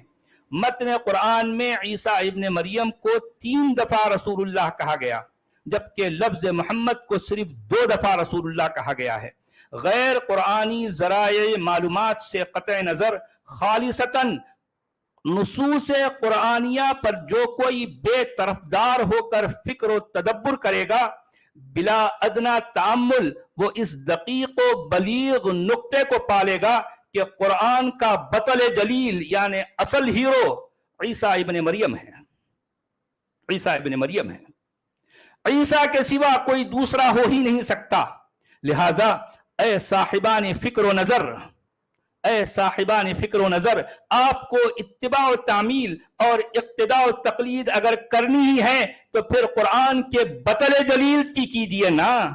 [SPEAKER 1] متن قرآن میں عیسیٰ ابن مریم کو 3 دفعہ رسول اللہ کہا گیا، جبکہ لفظ محمد کو صرف 2 دفعہ رسول اللہ کہا گیا ہے۔ غیر قرآنی ذرائع معلومات سے قطع نظر خالصتاً نصوص قرآنیہ پر جو کوئی بے طرفدار ہو کر فکر و تدبر کرے گا، بلا ادنا تأمل وہ اس دقیق و بلیغ نقطے کو پالے گا کہ قرآن کا بطل جلیل یعنی اصل ہیرو عیسیٰ ابن مریم ہے۔ عیسیٰ کے سوا کوئی دوسرا ہو ہی نہیں سکتا۔ لہذا اے صاحبان فکر و نظر، آپ کو اتباع و تعمیل اور اقتداء و تقلید اگر کرنی ہی ہے تو پھر قرآن کے بطل جلیل کی کیجیے نا۔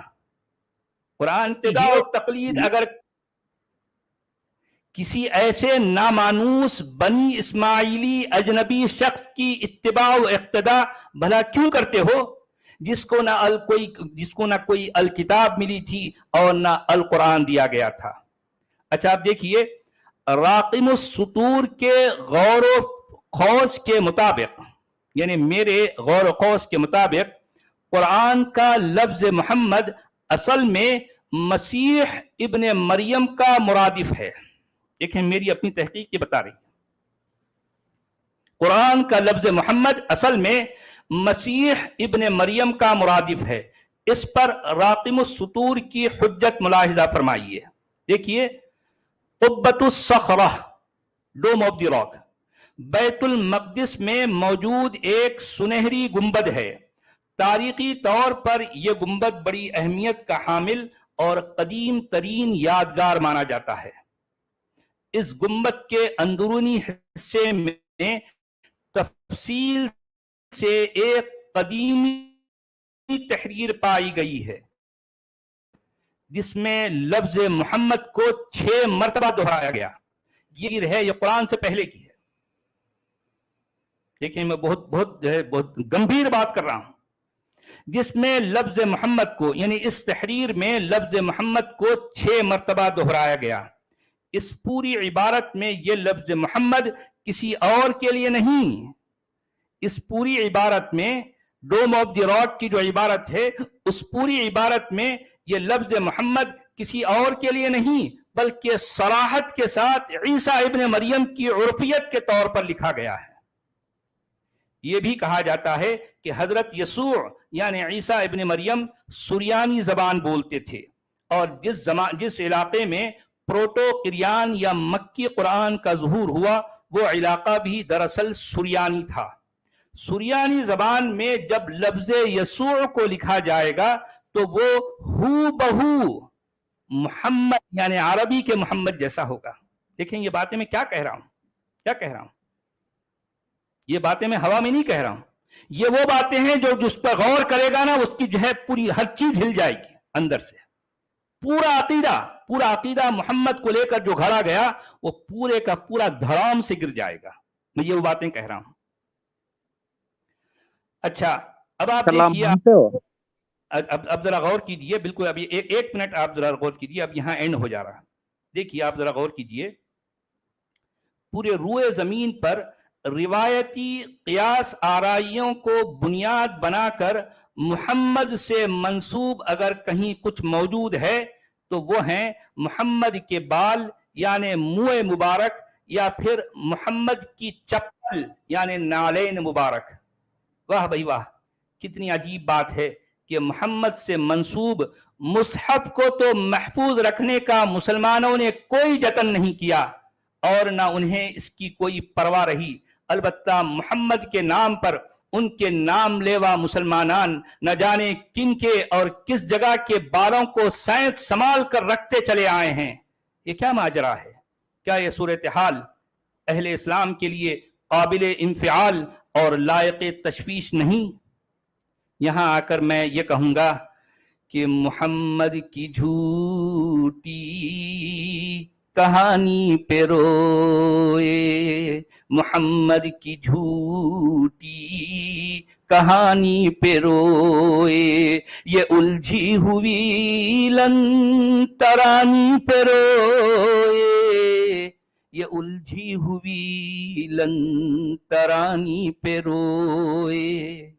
[SPEAKER 1] قرآن اقتداء و تقلید اگر کسی ایسے نامانوس بنی اسماعیلی اجنبی شخص کی اتباع و اقتداء بھلا کیوں کرتے ہو، جس کو نہ کوئی الکتاب ملی تھی اور نہ القرآن دیا گیا تھا۔ اچھا آپ دیکھیے، راقم السطور کے غور و خوض کے مطابق، یعنی میرے غور و خوض کے مطابق، قرآن کا لفظ محمد اصل میں مسیح ابن مریم کا مرادف ہے۔ دیکھیں میری اپنی تحقیق یہ بتا رہی ہے، قرآن کا لفظ محمد اصل میں مسیح ابن مریم کا مرادف ہے۔ اس پر راقم السطور کی حجت ملاحظہ فرمائیے۔ دیکھیے، قبۃ الصخرہ، ڈوم آف دی راک، بیت المقدس میں موجود ایک سنہری گنبد ہے۔ تاریخی طور پر یہ گنبد بڑی اہمیت کا حامل اور قدیم ترین یادگار مانا جاتا ہے۔ اس گنبد کے اندرونی حصے میں تفصیل سے ایک قدیمی تحریر پائی گئی ہے، جس میں لفظ محمد کو 6 مرتبہ دہرایا گیا۔ یہ قرآن سے پہلے کی ہے۔ دیکھیں میں بہت گمبھیر بات کر رہا ہوں، جس میں لفظ محمد کو، یعنی اس تحریر میں لفظ محمد کو 6 مرتبہ دہرایا گیا۔ اس پوری عبارت میں یہ لفظ محمد کسی اور کے لیے نہیں، اس پوری عبارت میں، ڈوم آف دی راک کی جو عبارت ہے، اس پوری عبارت میں یہ لفظ محمد کسی اور کے لیے نہیں بلکہ صراحت کے ساتھ عیسیٰ ابن مریم کی عرفیت کے طور پر لکھا گیا ہے۔ یہ بھی کہا جاتا ہے کہ حضرت یسوع یعنی عیسیٰ ابن مریم سریانی زبان بولتے تھے، اور جس علاقے میں پروٹو قریان یا مکی قرآن کا ظہور ہوا وہ علاقہ بھی دراصل سریانی تھا۔ سریانی زبان میں جب لفظ یسوع کو لکھا جائے گا تو وہ ہو بہو محمد یعنی عربی کے محمد جیسا ہوگا۔ دیکھیں یہ باتیں میں کیا کہہ رہا ہوں، یہ باتیں میں ہوا میں نہیں کہہ رہا ہوں، یہ وہ باتیں ہیں جو جس پر غور کرے گا نا اس کی جو ہے پوری ہر چیز ہل جائے گی اندر سے. پورا عقیدہ محمد کو لے کر جو گھڑا گیا وہ پورے کا پورا دھڑام سے گر جائے گا. میں یہ وہ باتیں کہہ رہا ہوں. اچھا اب آپ دیکھیے, اب ذرا غور کیجیے, بالکل ابھی ایک منٹ آپ ذرا غور کیجیے, اب یہاں اینڈ ہو جا رہا. دیکھیے آپ ذرا غور کیجیے, پورے روئے زمین پر روایتی قیاس آرائیوں کو بنیاد بنا کر محمد سے منسوب اگر کہیں کچھ موجود ہے تو وہ ہیں محمد کے بال یعنی منہ مبارک, یا پھر محمد کی چپل یعنی نالین مبارک. واہ بھائی واہ, کتنی عجیب بات ہے کہ محمد سے منسوب مصحف کو تو محفوظ رکھنے کا مسلمانوں نے کوئی جتن نہیں کیا اور نہ انہیں اس کی کوئی پرواہ رہی. البتہ محمد کے نام پر ان کے نام لیوا مسلمانان نہ جانے کن کے اور کس جگہ کے بالوں کو سینت سنبھال کر رکھتے چلے آئے ہیں. یہ کیا ماجرا ہے؟ کیا یہ صورتحال اہل اسلام کے لیے قابل انفعال اور لائق تشویش نہیں؟ یہاں آ کر میں یہ کہوں گا کہ محمد کی جھوٹی کہانی پہ روئے, محمد کی جھوٹی کہانی پہ روئے, یہ الجھی ہوئی لن ترانی پہ روئے, یہ الجھی ہوئی لن ترانی پہ روئے.